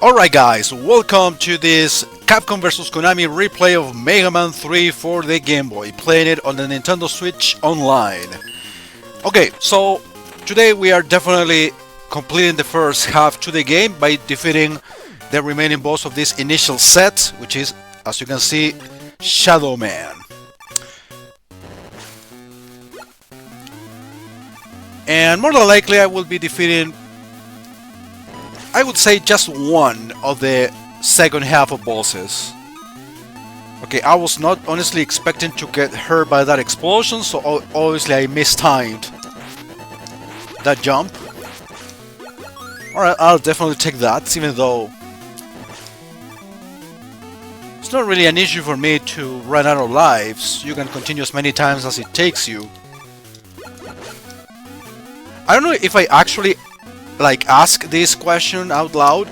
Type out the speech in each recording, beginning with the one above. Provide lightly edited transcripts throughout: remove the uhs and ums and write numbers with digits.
Alright guys, welcome to this Capcom vs Konami replay of Mega Man 3 for the Game Boy, playing it on the Nintendo Switch Online. Okay, so today we are definitely completing the first half to the game by defeating the remaining boss of this initial set, which is, as you can see, Shadow Man. And more than likely I will be defeating, I would say, just one of the second half of bosses. Okay, I was not honestly expecting to get hurt by that explosion, so obviously I mistimed that jump. Alright, I'll definitely take that, even though it's not really an issue for me to run out of lives. You can continue as many times as it takes you. I don't know if I actually ask this question out loud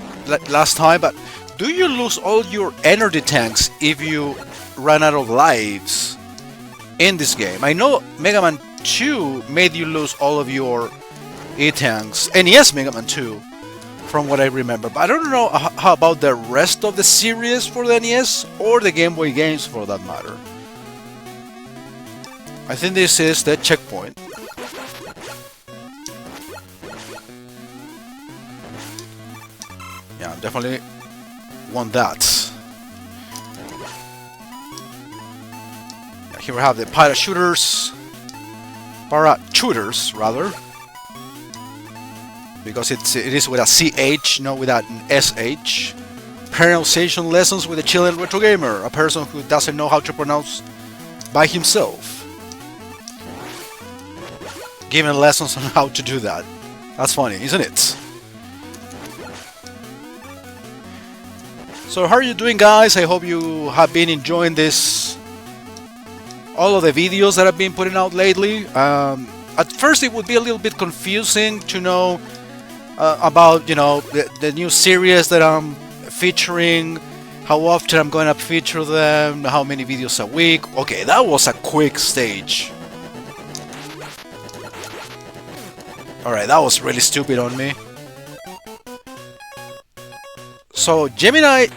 last time, but do you lose all your energy tanks if you run out of lives in this game? I know Mega Man 2 made you lose all of your E-tanks, and yes, Mega Man 2, from what I remember, but I don't know how about the rest of the series for the NES or the Game Boy games for that matter. I think this is the checkpoint. Yeah, definitely want that. Yeah, here we have the parachuters, rather, because it is with a CH, not with an SH. Pronunciation lessons with a Chilean retro gamer, a person who doesn't know how to pronounce by himself, giving lessons on how to do that. That's funny, isn't it? So how are you doing, guys? I hope you have been enjoying all of the videos that I've been putting out lately. At first it would be a little bit confusing to know about, the new series that I'm featuring, how often I'm going to feature them, how many videos a week. Okay, that was a quick stage. Alright, that was really stupid on me. So Gemini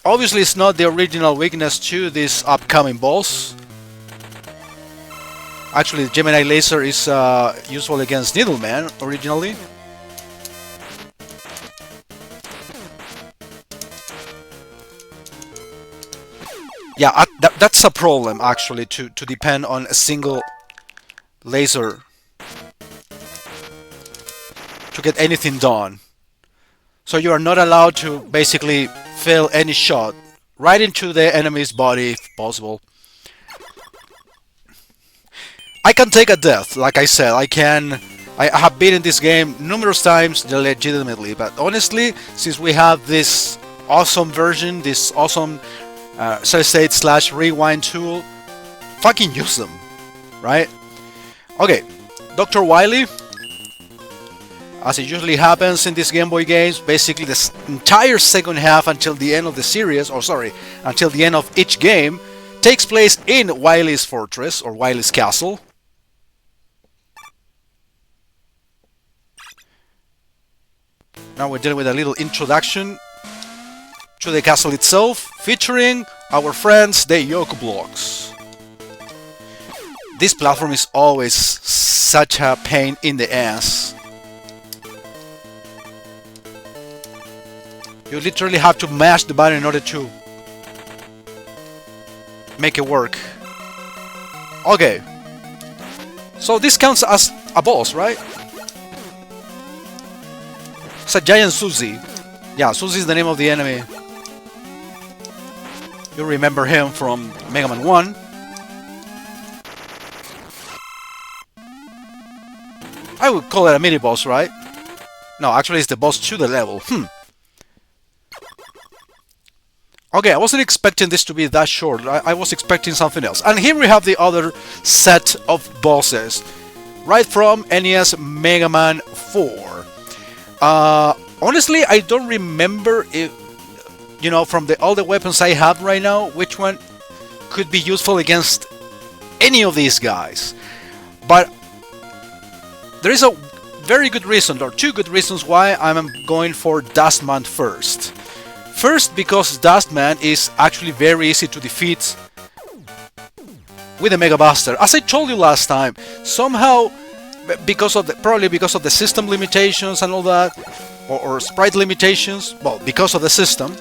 obviously is not the original weakness to this upcoming boss. Actually, Gemini Laser is useful against Needleman originally. Yeah, that's a problem actually, to depend on a single laser to get anything done. So you are not allowed to basically fail any shot right into the enemy's body if possible. I can take a death, like I said. I have beaten this game numerous times legitimately, but honestly, since we have this awesome version, this awesome save/rewind tool, fucking use them, right? Okay, Dr. Wily. As it usually happens in these Game Boy games, basically the entire second half until the end of the series, until the end of each game, takes place in Wily's Fortress, or Wily's Castle. Now we're dealing with a little introduction to the castle itself, featuring our friends, the Yoku Blocks. This platform is always such a pain in the ass. You literally have to mash the button in order to make it work. Okay. So this counts as a boss, right? It's a giant Suzy. Yeah, Suzy is the name of the enemy. You remember him from Mega Man 1. I would call it a mini boss, right? No, actually it's the boss to the level. Okay, I wasn't expecting this to be that short. I was expecting something else. And here we have the other set of bosses, right from NES Mega Man 4. Honestly, I don't remember if, from all the weapons I have right now, which one could be useful against any of these guys. But there is a very good reasons, or two good reasons why I'm going for Dustman first. First, because Dustman is actually very easy to defeat with a Mega Buster. As I told you last time, somehow, probably because of the system limitations and all that, or sprite limitations, well, because of the system,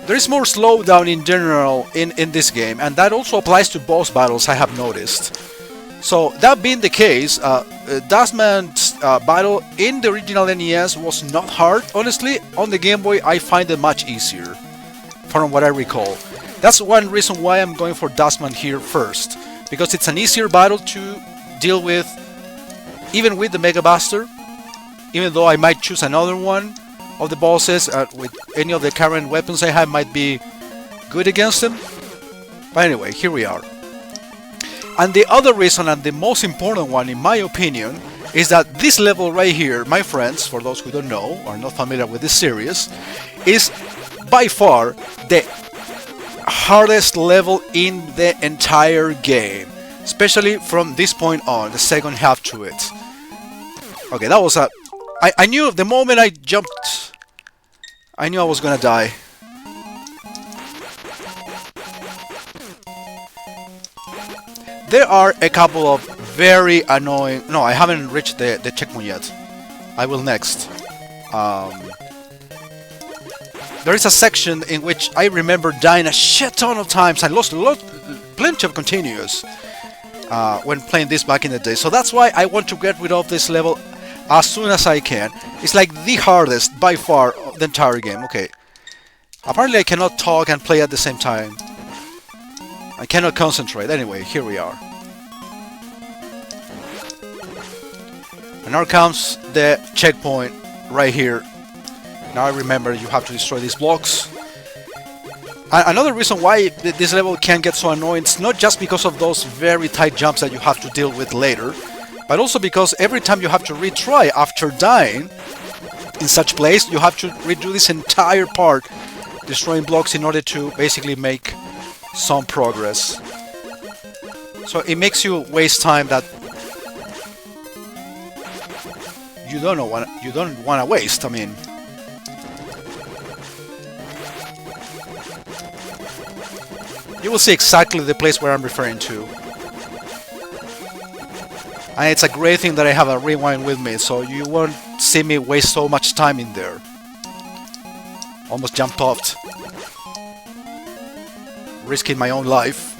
there is more slowdown in general in this game, and that also applies to boss battles, I have noticed. So that being the case, Dustman's battle in the original NES was not hard. Honestly, on the Game Boy I find it much easier, from what I recall. That's one reason why I'm going for Dustman here first, because it's an easier battle to deal with, even with the Mega Buster, even though I might choose another one of the bosses with any of the current weapons I have might be good against them. But anyway, here we are. And the other reason, and the most important one in my opinion, is that this level right here, my friends, for those who don't know, or not familiar with this series, is by far the hardest level in the entire game. Especially from this point on, the second half to it. Okay, that was a... I knew the moment I jumped, I knew I was gonna die. There are a couple of very annoying... No, I haven't reached the checkpoint yet. I will next. There is a section in which I remember dying a shit ton of times. I lost plenty of continues when playing this back in the day. So that's why I want to get rid of this level as soon as I can. It's like the hardest by far of the entire game. Okay. Apparently I cannot talk and play at the same time. I cannot concentrate. Anyway, here we are. And now comes the checkpoint right here. Now I remember you have to destroy these blocks. Another reason why this level can get so annoying is not just because of those very tight jumps that you have to deal with later, but also because every time you have to retry after dying in such place, you have to redo this entire part, destroying blocks in order to basically make some progress. So it makes you waste time that you don't want to waste. I mean, you will see exactly the place where I'm referring to. And it's a great thing that I have a rewind with me, so you won't see me waste so much time in there. Almost jumped off, risking my own life.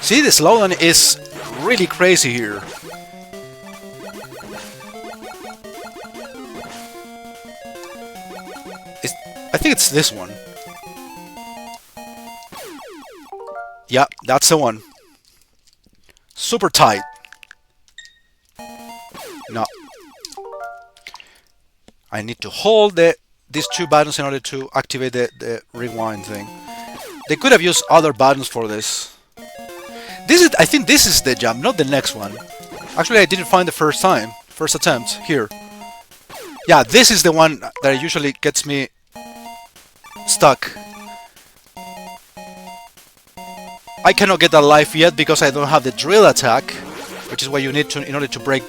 See, the slowdown is really crazy here. I think it's this one. Yeah, that's the one. Super tight. No. I need to hold these two buttons in order to activate the rewind thing. They could have used other buttons for this. I think this is the jump, not the next one. Actually, I didn't find the first attempt, here. Yeah, this is the one that usually gets me stuck. I cannot get that life yet because I don't have the drill attack, which is what you need to in order to break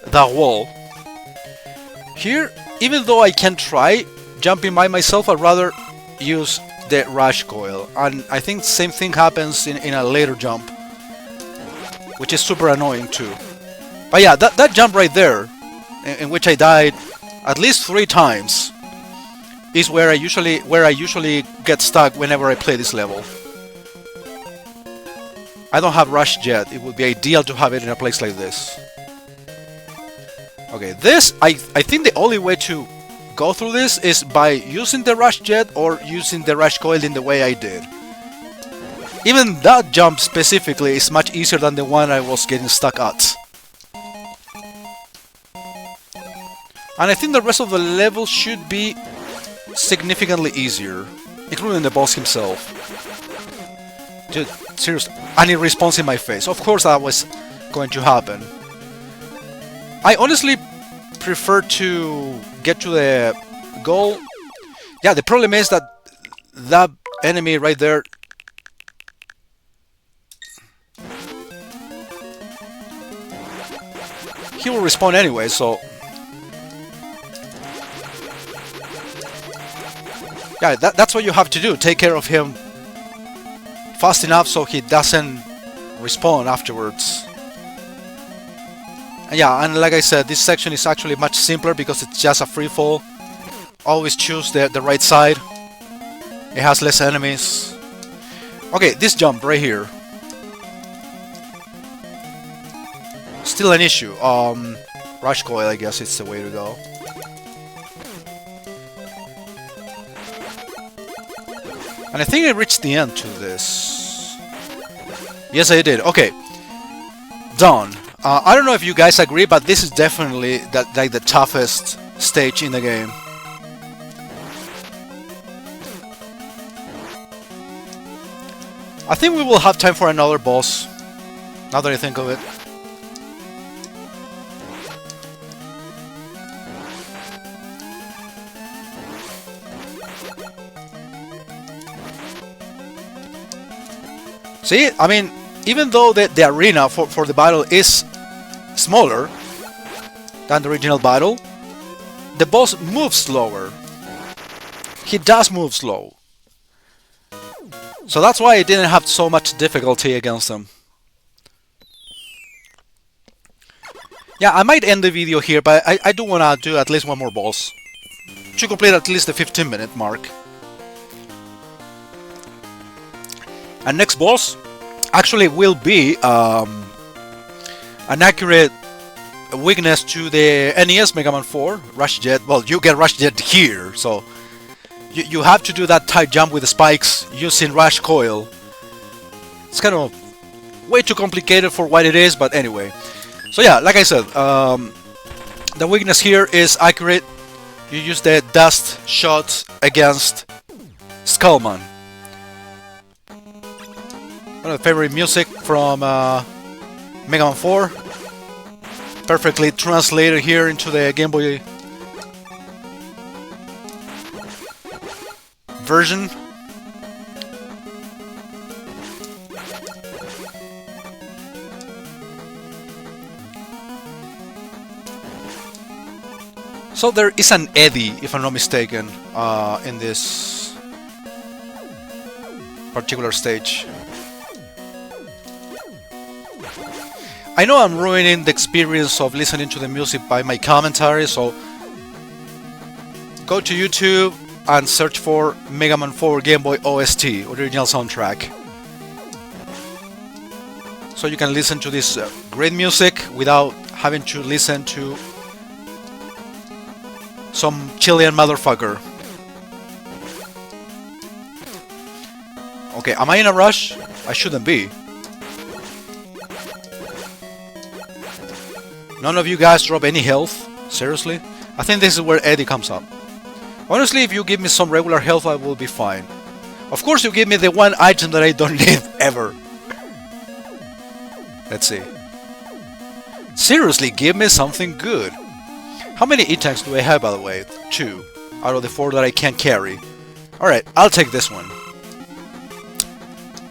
that wall. Here, even though I can try jumping by myself, I'd rather use the rush coil, and I think the same thing happens in a later jump, which is super annoying too. But yeah, that jump right there, in which I died at least 3 times, is where I usually get stuck whenever I play this level. I don't have rush yet. It would be ideal to have it in a place like this. Okay, this I think the only way to go through this is by using the rush jet or using the rush coil in the way I did. Even that jump specifically is much easier than the one I was getting stuck at. And I think the rest of the level should be significantly easier, including the boss himself. Dude, seriously, and he respawns in my face. Of course that was going to happen. I honestly prefer to get to the goal. Yeah, the problem is that that enemy right there. He will respawn anyway, so... Yeah, that's what you have to do. Take care of him fast enough so he doesn't respawn afterwards. And yeah, and like I said, this section is actually much simpler because it's just a free fall. Always choose the right side. It has less enemies. Okay, this jump right here. Still an issue. Rush coil, I guess it's the way to go. And I think I reached the end to this. Yes, I did. Okay. Done. I don't know if you guys agree, but this is definitely like the toughest stage in the game. I think we will have time for another boss, now that I think of it. See, I mean, even though the arena for the battle is smaller than the original battle, the boss moves slower. He does move slow. So that's why I didn't have so much difficulty against him. Yeah, I might end the video here, but I do want to do at least one more boss to complete at least the 15-minute mark. And next boss actually will be an accurate weakness to the NES Mega Man 4 Rush Jet. Well, you get Rush Jet here, so you have to do that tight jump with the spikes using Rush Coil. It's kind of way too complicated for what it is, but anyway. So yeah, like I said, the weakness here is accurate. You use the dust shot against Skullman. One of the favorite music from Mega Man 4. Perfectly translated here into the Game Boy version. So there is an Eddie, if I'm not mistaken, in this particular stage. I know I'm ruining the experience of listening to the music by my commentary, so go to YouTube and search for Mega Man 4 Game Boy OST, original soundtrack. So you can listen to this great music without having to listen to some Chilean motherfucker. Okay, am I in a rush? I shouldn't be. None of you guys drop any health? Seriously? I think this is where Eddie comes up. Honestly, if you give me some regular health, I will be fine. Of course, you give me the one item that I don't need ever. Let's see. Seriously, give me something good. How many E-tanks do I have, by the way? 2 out of the 4 that I can't carry. Alright, I'll take this one.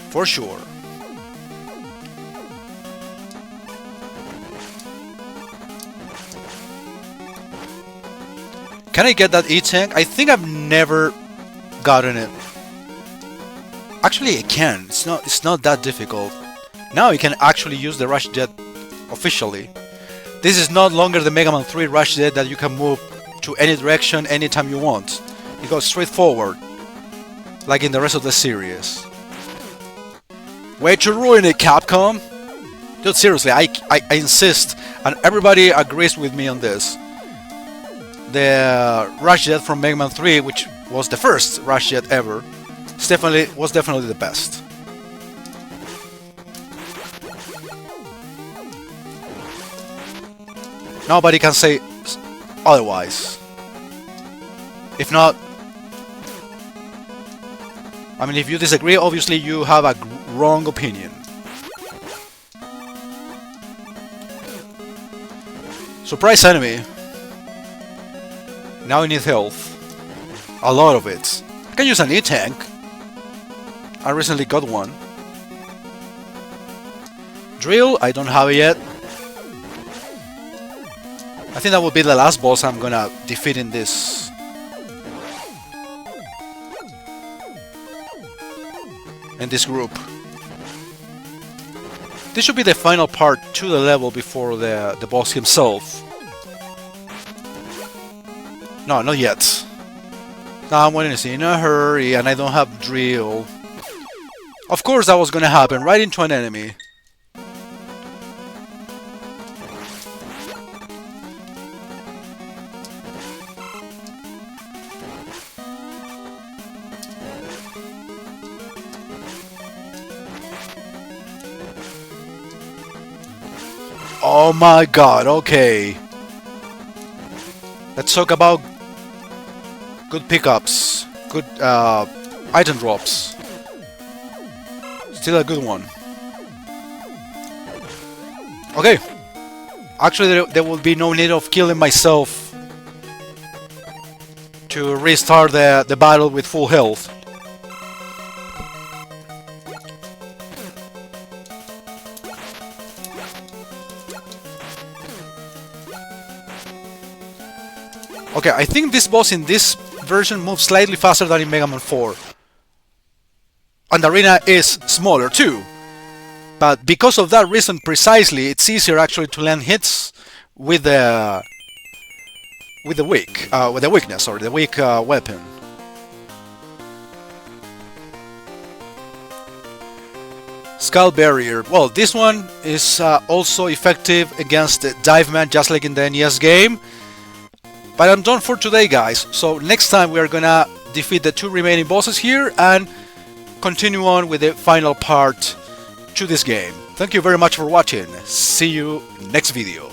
For sure. Can I get that E-tank? I think I've never gotten it. Actually, I can. It's not that difficult. Now you can actually use the Rush Jet officially. This is no longer the Mega Man 3 Rush Jet that you can move to any direction anytime you want. It goes straight forward, like in the rest of the series. Way to ruin it, Capcom! Dude, seriously, I insist, and everybody agrees with me on this. The Rush Jet from Mega Man 3, which was the first Rush Jet ever, was definitely the best. Nobody can say otherwise. If not, I mean, if you disagree, obviously you have a wrong opinion. Surprise enemy. Now I need health. A lot of it. I can use an E-tank. I recently got one. Drill, I don't have it yet. I think that will be the last boss I'm gonna defeat in this. In this group. This should be the final part to the level before the boss himself. No, not yet. Now I'm waiting to see in a hurry and I don't have drill. Of course that was gonna happen, right into an enemy. Oh my god, okay. Let's talk about good pickups, good item drops. Still a good one. Okay. Actually, there will be no need of killing myself to restart the battle with full health. Okay, I think this boss in this version moves slightly faster than in Mega Man 4. And the arena is smaller too. But because of that reason precisely, it's easier actually to land hits with the weak weapon. Skull Barrier. Well, this one is also effective against the Dive Man, just like in the NES game. But I'm done for today, guys. So next time we are gonna defeat the 2 remaining bosses here and continue on with the final part to this game. Thank you very much for watching. See you next video.